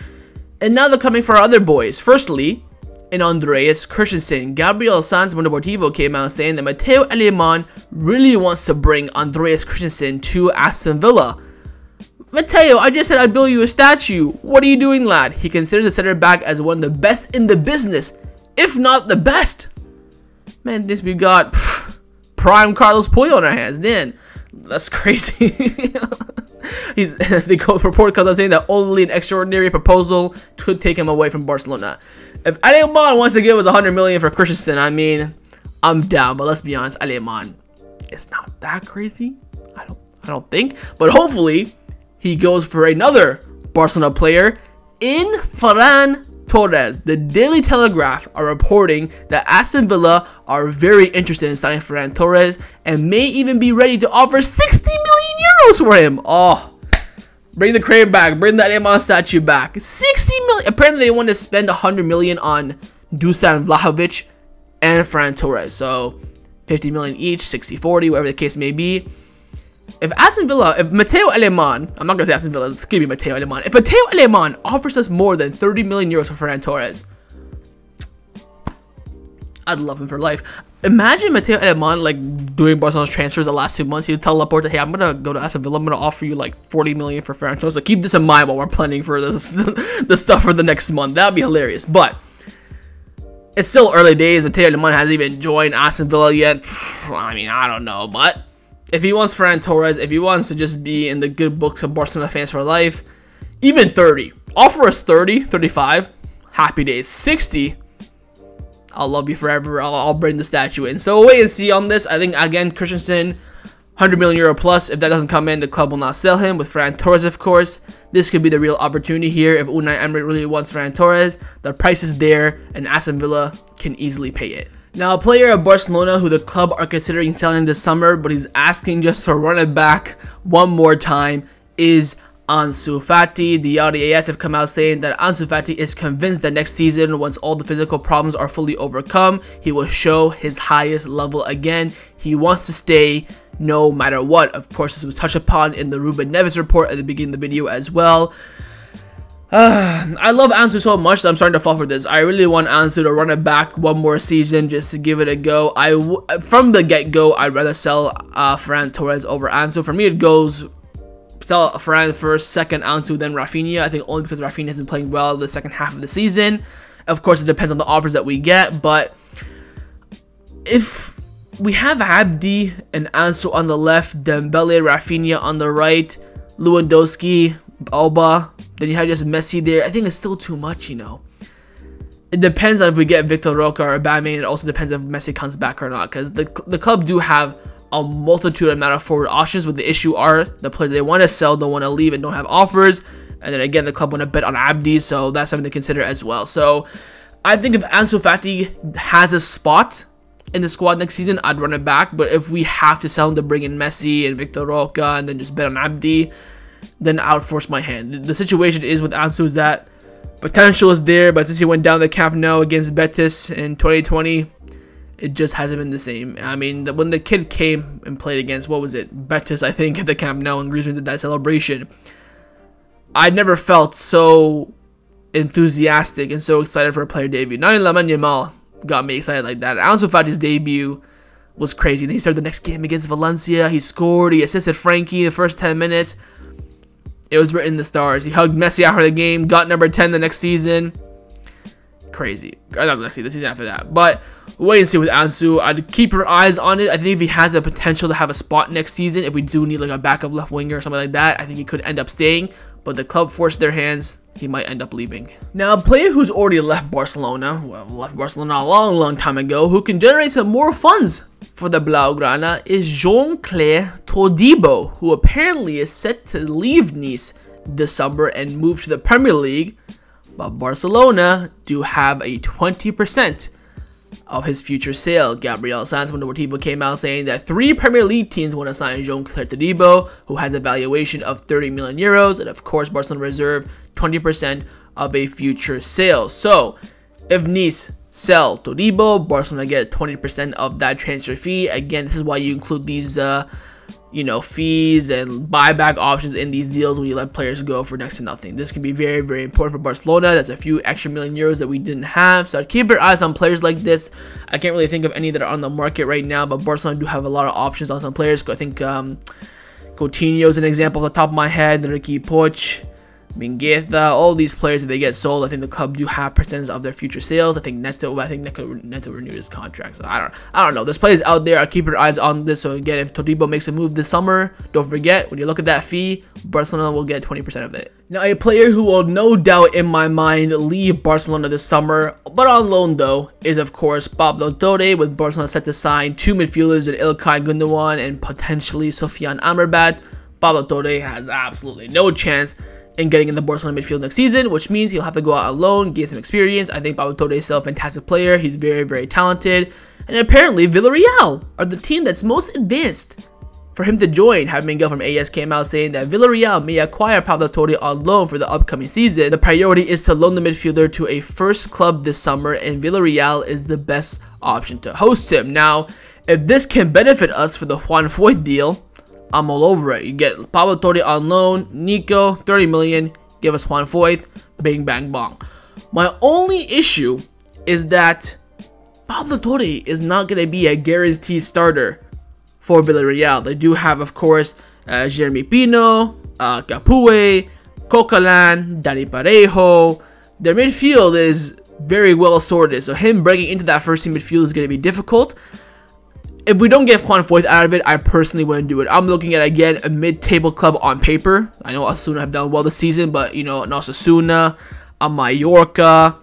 And now they're coming for our other boys. Firstly, in Andreas Christensen, Gabriel Sanz from Deportivo came out saying that Mateu Alemany really wants to bring Andreas Christensen to Aston Villa. Mateu, I just said I'd build you a statue. What are you doing, lad? He considers the center back as one of the best in the business, if not the best. Man, this we got prime Carlos Puyol on our hands. Then that's crazy. The report comes out saying that only an extraordinary proposal could take him away from Barcelona. If Alemany wants to give us 100 million for Christensen, I mean, I'm down. But let's be honest, Alemany, it's not that crazy. I don't think. But hopefully, he goes for another Barcelona player in Ferran Torres. The Daily Telegraph are reporting that Aston Villa are very interested in signing Ferran Torres and may even be ready to offer 60 million euros for him. Oh, bring the crane back. Bring the Alemany statue back. 60 million. Apparently, they want to spend 100 million on Dusan Vlahovic and Ferran Torres. So, 50 million each, 60-40, whatever the case may be. If Aston Villa, if Mateu Alemany, I'm not going to say Aston Villa, it's going to be Mateu Alemany. If Mateu Alemany offers us more than 30 million euros for Ferran Torres, I'd love him for life. Imagine Mateu Alemany like doing Barcelona's transfers the last 2 months. He'd teleport to, hey, I'm going to go to Aston Villa. I'm going to offer you like 40 million for Ferran Torres. So keep this in mind while we're planning for this, the stuff for the next month. That would be hilarious. But it's still early days. Mateu Alemany hasn't even joined Aston Villa yet. I mean, I don't know. But if he wants Ferran Torres, if he wants to just be in the good books of Barcelona fans for life, even 30. Offer us 30, 35. Happy days. 60. I'll love you forever. I'll bring the statue in. So we'll wait and see on this. I think, again, Christensen, 100 million euro plus. If that doesn't come in, the club will not sell him. With Ferran Torres, of course, this could be the real opportunity here. If Unai Emery really wants Ferran Torres, the price is there, and Aston Villa can easily pay it. Now, a player of Barcelona who the club are considering selling this summer, but he's asking just to run it back one more time, is Ansu Fati. The Audi AS have come out saying that Ansu Fati is convinced that next season, once all the physical problems are fully overcome, he will show his highest level again. He wants to stay no matter what. Of course, this was touched upon in the Ruben Neves report at the beginning of the video as well. I love Ansu so much that I'm starting to fall for this. I really want Ansu to run it back one more season just to give it a go. From the get-go, I'd rather sell Ferran Torres over Ansu. For me, it goes sell Ferran first, second Ansu, then Rafinha. I think only because Rafinha has been playing well the second half of the season. Of course, it depends on the offers that we get, but if we have Abdi and Ansu on the left, Dembele, Rafinha on the right, Lewandowski, Alba, then you have just Messi there, I think it's still too much, you know. It depends on if we get Vitor, Roque, or Aubameyang. It also depends if Messi comes back or not, because the club do have a multitude amount of forward options, but the issue are the players they want to sell don't want to leave and don't have offers, and then again the club want to bet on Abdi, so that's something to consider as well. So I think if Ansu Fati has a spot in the squad next season, I'd run it back, but if we have to sell him to bring in Messi and Vitor Roque and then just bet on Abdi, then I would force my hand. The situation is with Ansu is that potential is there, but since he went down the Camp Nou against Betis in 2020, it just hasn't been the same. I mean, when the kid came and played against, what was it, Betis, I think, at the Camp Nou, and Griezmann did that celebration, I never felt so enthusiastic and so excited for a player debut. Not even Lamine Yamal got me excited like that. Ansu Fati's debut was crazy. And he started the next game against Valencia. He scored. He assisted Frankie the first 10 minutes. It was written in the stars. He hugged Messi after the game. Got number 10 the next season. Crazy. Not the next season, the season after that. But wait and see with Ansu. I'd keep your eyes on it. I think if he has the potential to have a spot next season, if we do need like a backup left winger or something like that, I think he could end up staying. But the club forced their hands. He might end up leaving. Now, a player who's already left Barcelona, well, left Barcelona a long time ago, who can generate some more funds for the Blaugrana is Jean-Clair Todibo, who apparently is set to leave Nice this summer and move to the Premier League. But Barcelona do have a 20% of his future sale. Gabriel Sanz from the Deportivo came out saying that 3 Premier League teams want to sign Jean-Clair Todibo, who has a valuation of 30 million euros, and of course Barcelona reserve 20% of a future sale. So if Nice sell Todibo, Barcelona get 20% of that transfer fee. Again, this is why you include these fees and buyback options in these deals when you let players go for next to nothing. This can be very, very important for Barcelona. That's a few extra million euros that we didn't have. So keep your eyes on players like this. I can't really think of any that are on the market right now, but Barcelona do have a lot of options on some players. I think Coutinho is an example off the top of my head. Ricky Puig, Mingueza, all these players, if they get sold, I think the club do have percentage of their future sales. I think Neto renewed his contract. So I don't know. There's players out there. I'll keep your eyes on this. So again, if Todibo makes a move this summer, don't forget, when you look at that fee, Barcelona will get 20% of it. Now, a player who will no doubt in my mind leave Barcelona this summer, but on loan though, is of course Pablo Torre, with Barcelona set to sign 2 midfielders in Ilkay Gundogan and potentially Sofyan Amrabat. Pablo Torre has absolutely no chance in getting in the Barcelona midfield next season, which means he'll have to go out on loan, gain some experience. I think Pablo Torre is still a fantastic player. He's very, very talented. And apparently, Villarreal are the team that's most advanced for him to join. Javi Miguel from AS came out saying that Villarreal may acquire Pablo Torre on loan for the upcoming season. The priority is to loan the midfielder to a first club this summer, and Villarreal is the best option to host him. Now, if this can benefit us for the Juan Foyth deal, I'm all over it. You get Pablo Torre on loan, Nico, 30 million, give us Juan Foyth, bang, bang, bong. My only issue is that Pablo Torre is not going to be a guaranteed starter for Villarreal. They do have, of course, Jeremy Pino, Capoue, Coquelin, Dani Parejo. Their midfield is very well sorted, so him breaking into that first team midfield is going to be difficult. If we don't get Juan Foyth out of it, I personally wouldn't do it. I'm looking at, again, a mid-table club on paper. I know Osasuna have done well this season, but, an Osasuna, a Mallorca,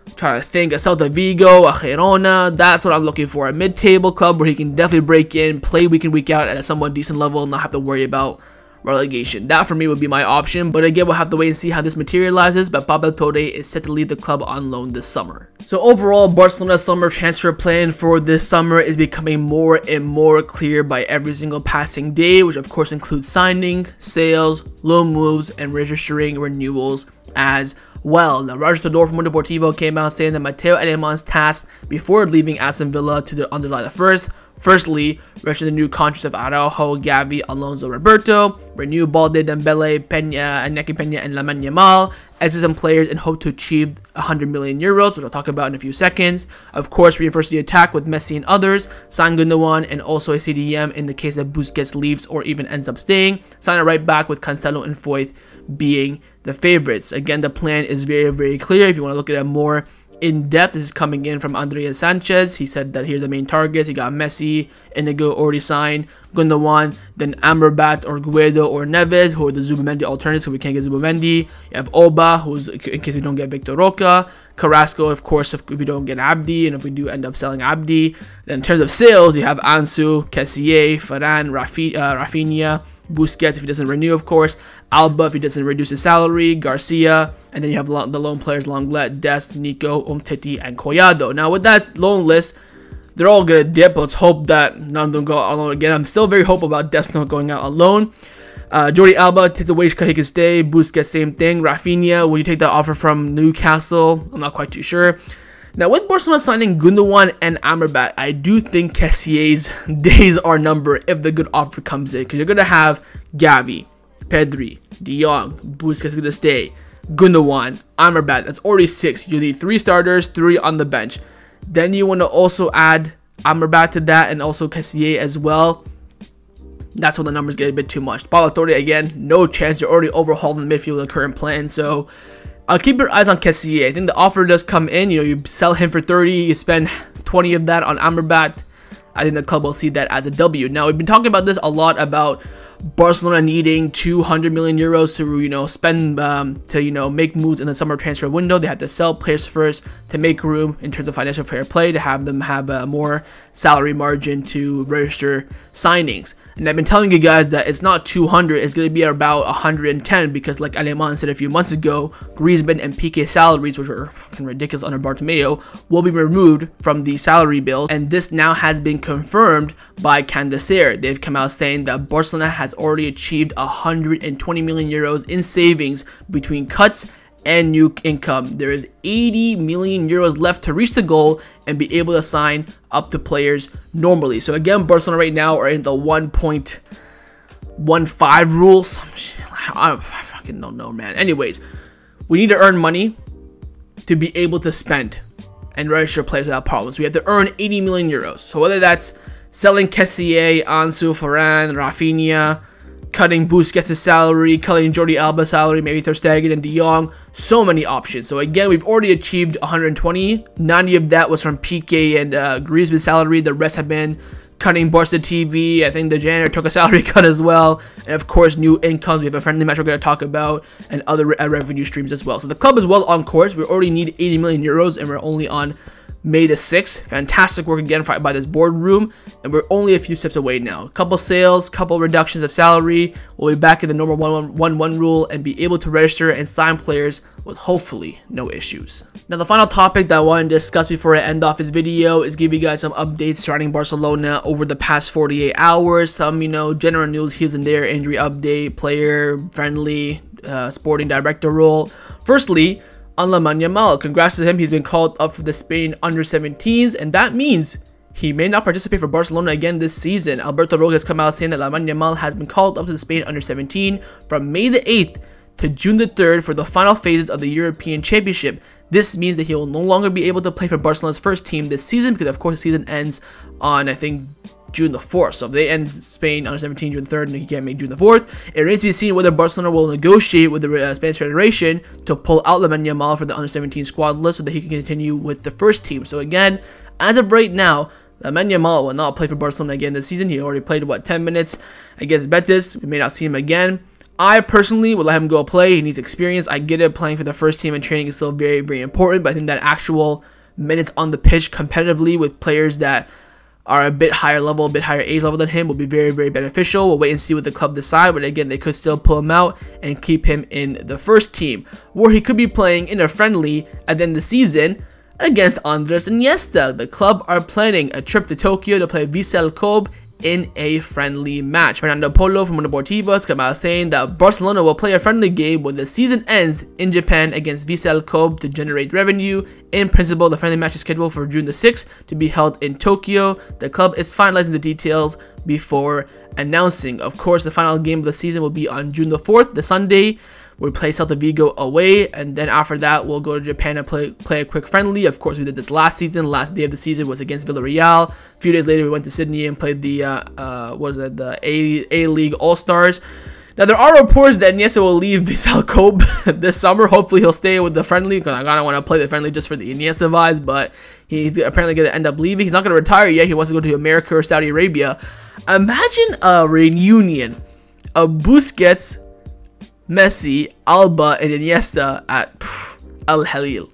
I'm trying to think, a Celta Vigo, a Girona. That's what I'm looking for. A mid-table club where he can definitely break in, play week in, week out at a somewhat decent level, and not have to worry about relegation. That for me would be my option, but again, we'll have to wait and see how this materializes. But Pablo Torre is set to leave the club on loan this summer. So overall, Barcelona's summer transfer plan for this summer is becoming more and more clear by every single passing day, which of course includes signing, sales, loan moves, and registering renewals as well. Now, Roger Todor from Mundo Deportivo came out saying that Mateu Aleman's task before leaving Aston Villa to underline the firstly, register the new contracts of Araujo, Xavi, Alonso, Roberto, renew Balde, Dembele, Peña, and Lamine Yamal, exit some players and hope to achieve 100 million euros, which I'll talk about in a few seconds. Of course, reinforce the attack with Messi and others, sign Gundogan and also a CDM in the case that Busquets leaves or even ends up staying, sign a right back with Cancelo and Foyth being the favorites. Again, the plan is very, very clear. If you want to look at it more in depth, this is coming in from Andrea Sanchez. He said that here are the main targets. He got Messi, Inigo already signed, Gundogan, then Amrabat or Guido or Neves, who are the Zubimendi alternatives, so we can't get Zubimendi. You have Oba, who's in case we don't get Vitor Roque, Carrasco, of course, if we don't get Abdi, and if we do end up selling Abdi. Then in terms of sales, you have Ansu, Kessié, Ferran, Rafinha, Busquets if he doesn't renew, of course, Alba if he doesn't reduce his salary, Garcia, and then you have the loan players Lenglet, Dest, Nico, Umtiti, and Collado. Now with that loan list, they're all gonna dip. Let's hope that none of them go out alone again. I'm still very hopeful about Dest not going out alone. Jordi Alba, take the wage cut, he can stay. Busquets, same thing. Rafinha, will you take that offer from Newcastle? I'm not quite too sure. Now, with Barcelona signing Gundogan and Amrabat, I do think Kessié's days are numbered if the good offer comes in. Because you're going to have Xavi, Pedri, De Jong, Busquets is going to stay, Gundogan, Amrabat. That's already 6. You need 3 starters, 3 on the bench. Then you want to also add Amrabat to that and also Kessié as well. That's when the numbers get a bit too much. Pablo Torre, again, no chance. You're already overhauling the midfield with the current plan. So I'll keep your eyes on Kessié. I think the offer does come in. You know, you sell him for 30, you spend 20 of that on Amrabat. I think the club will see that as a W. Now, we've been talking about this a lot about Barcelona needing 200 million euros to, you know, spend to, you know, make moves in the summer transfer window. They had to sell players first to make room in terms of financial fair play, to have them have a more salary margin to register signings. And I've been telling you guys that it's not 200, it's going to be about 110 because, like Aleman said a few months ago, Griezmann and Piqué salaries, which were fucking ridiculous under Bartomeu, will be removed from the salary bills. And this now has been confirmed by Candacer. They've come out saying that Barcelona has already achieved 120 million euros in savings between cuts and new income. There is 80 million euros left to reach the goal and be able to sign up to players normally. So again, Barcelona right now are in the 1.15 rules. I fucking don't know, man. Anyways, we need to earn money to be able to spend and register players without problems. We have to earn 80 million euros. So whether that's selling Kessié, Ansu, Ferran, Rafinha, cutting Busquets' salary, cutting Jordi Alba's salary, maybe Ter Stegen and De Jong, so many options. So again, we've already achieved 120. 90 of that was from Piqué and Griezmann's salary. The rest have been cutting Barca TV. I think the janitor took a salary cut as well. And of course, new incomes. We have a friendly match we're going to talk about and other revenue streams as well. So the club is well on course. We already need 80 million euros and we're only on May the 6th. Fantastic work again by this boardroom, and we're only a few steps away now. A couple sales, couple reductions of salary. We'll be back in the normal 1-1 rule and be able to register and sign players with hopefully no issues. Now, the final topic that I want to discuss before I end off this video is give you guys some updates surrounding Barcelona over the past 48 hours. Some, you know, general news here and there, injury update, player friendly, sporting director role. Firstly, on Lamine Yamal, congrats to him. He's been called up for the Spain under-17s, and that means he may not participate for Barcelona again this season. Alberto Roque has come out saying that Lamine Yamal has been called up to the Spain under-17 from May the 8th to June the 3rd for the final phases of the European Championship. This means that he will no longer be able to play for Barcelona's first team this season because, of course, the season ends on, I think, June the 4th. So if they end Spain under 17 June 3rd and he can't make June the 4th, it remains to be seen whether Barcelona will negotiate with the Spanish Federation to pull out Lamine Yamal for the under 17 squad list so that he can continue with the first team. So again, as of right now, Lamine Yamal will not play for Barcelona again this season. He already played, what, 10 minutes against Betis. We may not see him again. I personally would let him go play. He needs experience. I get it. Playing for the first team and training is still very, very important, but I think that actual minutes on the pitch competitively with players that are a bit higher level, a bit higher age level than him will be very, very beneficial. We'll wait and see what the club decide, but again, they could still pull him out and keep him in the first team, where he could be playing in a friendly at the end of the season against Andres Iniesta. The club are planning a trip to Tokyo to play Vissel Kobe in a friendly match. Fernando Polo from Deportivo has come out saying that Barcelona will play a friendly game when the season ends in Japan against Vissel Kobe to generate revenue. In principle, the friendly match is scheduled for June the 6th to be held in Tokyo. The club is finalizing the details before announcing. Of course, the final game of the season will be on June the 4th, the Sunday. We'll play Celta Vigo away, and then after that, we'll go to Japan and play a quick friendly. Of course, we did this last season. Last day of the season was against Villarreal. A few days later, we went to Sydney and played the the A-League All-Stars. Now, there are reports that Iniesta will leave Vissel Kobe this summer. Hopefully, he'll stay with the friendly, because I don't want to play the friendly just for the Iniesta vibes, but he's apparently going to end up leaving. He's not going to retire yet. He wants to go to America or Saudi Arabia. Imagine a reunion of Busquets, Messi, Alba, and Iniesta at Al Hilal.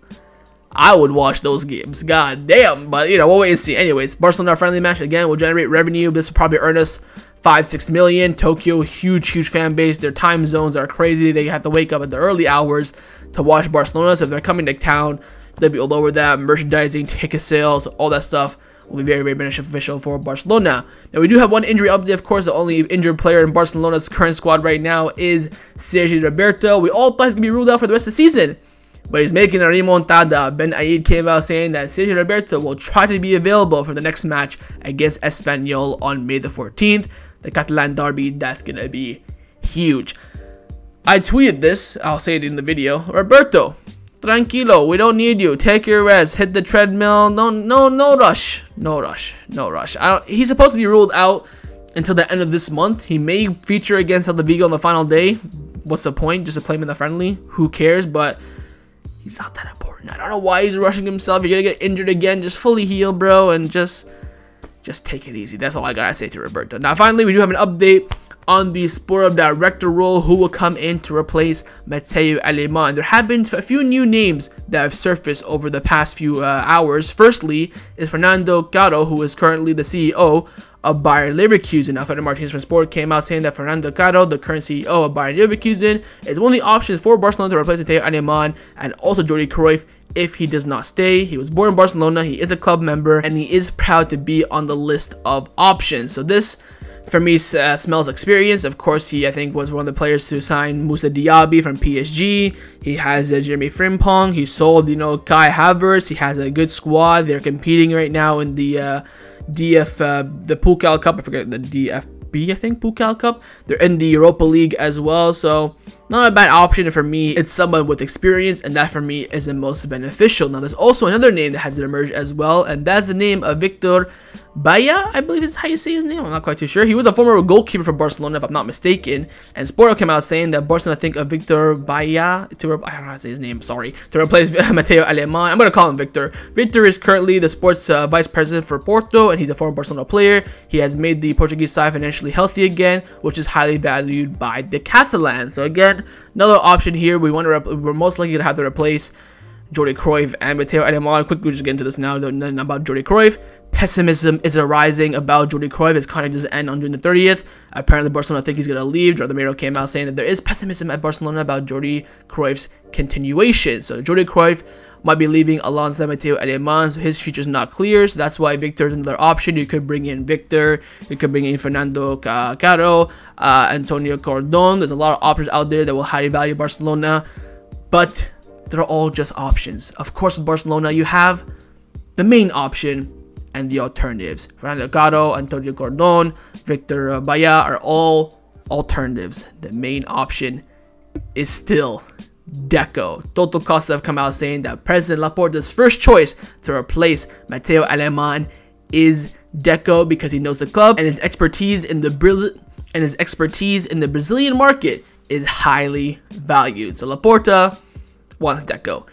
I would watch those games. God damn. But, you know, we'll wait and see. Anyways, Barcelona friendly match, again, will generate revenue. This will probably earn us 5-6 million. Tokyo, huge fan base. Their time zones are crazy. They have to wake up at the early hours to watch Barcelona. So if they're coming to town, they'll be all over that. Merchandising, ticket sales, all that stuff will be very beneficial for Barcelona. Now, we do have one injury update. Of course, the only injured player in Barcelona's current squad right now is Sergio Roberto. We all thought he was going to be ruled out for the rest of the season, but he's making a remontada. Ben Aid came out saying that Sergio Roberto will try to be available for the next match against Espanyol on May the 14th. The Catalan derby, that's going to be huge. I tweeted this. I'll say it in the video. Roberto, tranquilo, we don't need you. Take your rest. Hit the treadmill. No rush. He's supposed to be ruled out until the end of this month. He may feature against Celta Vigo on the final day. What's the point? Just to play him in the friendly? Who cares? But he's not that important. I don't know why he's rushing himself. You're gonna get injured again. Just fully heal, bro, and just take it easy. That's all I gotta say to Roberto. Now, finally, we do have an update on the Sport Director role, who will come in to replace Mateu Alemany. There have been a few new names that have surfaced over the past few hours. Firstly is Fernando Caro, who is currently the CEO of Bayer Leverkusen. Now, Fernando Martinez from Sport came out saying that Fernando Caro, the current CEO of Bayer Leverkusen, is one of the options for Barcelona to replace Mateu Alemany and also Jordi Cruyff if he does not stay. He was born in Barcelona, he is a club member, and he is proud to be on the list of options. So this, for me, smells experience. Of course, he, I think, was one of the players to sign Moussa Diaby from PSG. He has Jeremy Frimpong. He sold, Kai Havertz. He has a good squad. They're competing right now in the the Pokal Cup. I forget the DFB, I think, Pokal Cup. They're in the Europa League as well. So not a bad option. For me, it's someone with experience, and that for me is the most beneficial. Now, there's also another name that has emerged as well, and that's the name of Vitor Baya, I believe is how you say his name. I'm not quite too sure. He was a former goalkeeper for Barcelona, if I'm not mistaken. And Sport came out saying that Barcelona think of Vitor Baya I don't know how to say his name, sorry, to replace Mateu Alemany. I'm going to call him Victor. Victor is currently the sports vice president for Porto, and he's a former Barcelona player. He has made the Portuguese side financially healthy again, which is highly valued by the Catalans. So again, another option here. We're most likely to have to replace Jordi Cruyff and Mateu Alemany. Quickly, just get into this now. Nothing about Jordi Cruyff. Pessimism is arising about Jordi Cruyff. His contract doesn't end on June the 30th. Apparently, Barcelona think he's going to leave. Jordi Miro came out saying that there is pessimism at Barcelona about Jordi Cruyff's continuation. So Jordi Cruyff might be leaving alongside Mateu Alemany, so his future is not clear. So that's why Victor is another option. You could bring in Victor. You could bring in Fernando Caro, Antonio Cordon. There's a lot of options out there that will highly value Barcelona, but they're all just options. Of course, with Barcelona, you have the main option and the alternatives. Fernando Caro, Antonio Cordon, Victor Baya are all alternatives. The main option is still Deco. Toto Costa have come out saying that President Laporta's first choice to replace Mateu Alemany is Deco because he knows the club, and his expertise in the Brazilian market is highly valued. So Laporta wants Deco.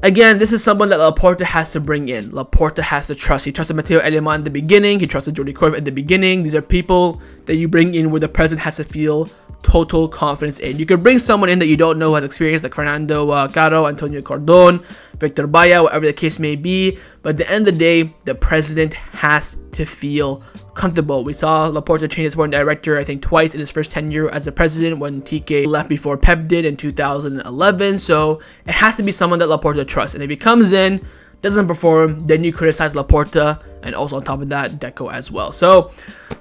Again, this is someone that Laporta has to bring in. Laporta has to trust. He trusted Mateu Alemany in the beginning. He trusted Jordi Cruyff at the beginning. These are people that you bring in where the president has to feel total confidence in. You could bring someone in that you don't know has experience, like Fernando Caro, Antonio Cordon, Victor Baya, whatever the case may be, but at the end of the day, the president has to feel comfortable. We saw Laporta change his sporting director, I think, twice in his first tenure as a president, when TK left before Pep did in 2011, so it has to be someone that Laporta trusts, and if he comes in, doesn't perform, then you criticize Laporta, and also on top of that, Deco as well. So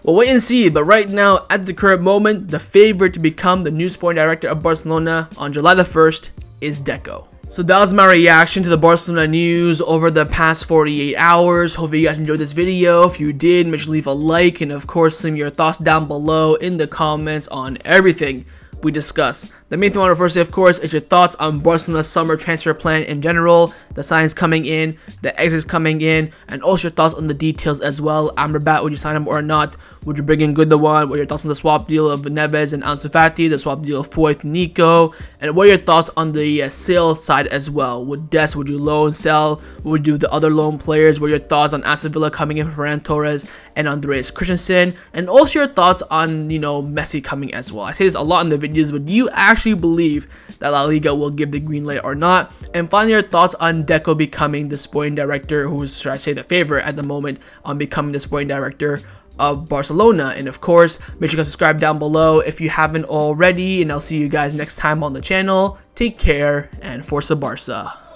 we'll wait and see, but right now, at the current moment, the favorite to become the new sporting director of Barcelona on July the 1st is Deco. So that was my reaction to the Barcelona news over the past 48 hours. Hopefully you guys enjoyed this video. If you did, make sure to leave a like, and of course, leave your thoughts down below in the comments on everything we discuss. The main thing I want to first say, of course, is your thoughts on Barcelona's summer transfer plan in general, the signings coming in, the exits coming in, and also your thoughts on the details as well. Amrabat, would you sign him or not? Would you bring in Gundogan? What are your thoughts on the swap deal of Neves and Ansu Fati, the swap deal of Foyth, Nico, and what are your thoughts on the sale side as well? Would you loan, sell? What would you do with the other loan players? What are your thoughts on Aston Villa coming in for Ferran, Torres, and Andreas Christensen? And also your thoughts on, Messi coming as well. I say this a lot in the videos, but do you actually believe that La Liga will give the green light or not? And finally, your thoughts on Deco becoming the sporting director, who's, should I say, the favorite at the moment on becoming the sporting director of Barcelona. And of course, make sure to subscribe down below if you haven't already, and I'll see you guys next time on the channel. Take care, and Forza Barca.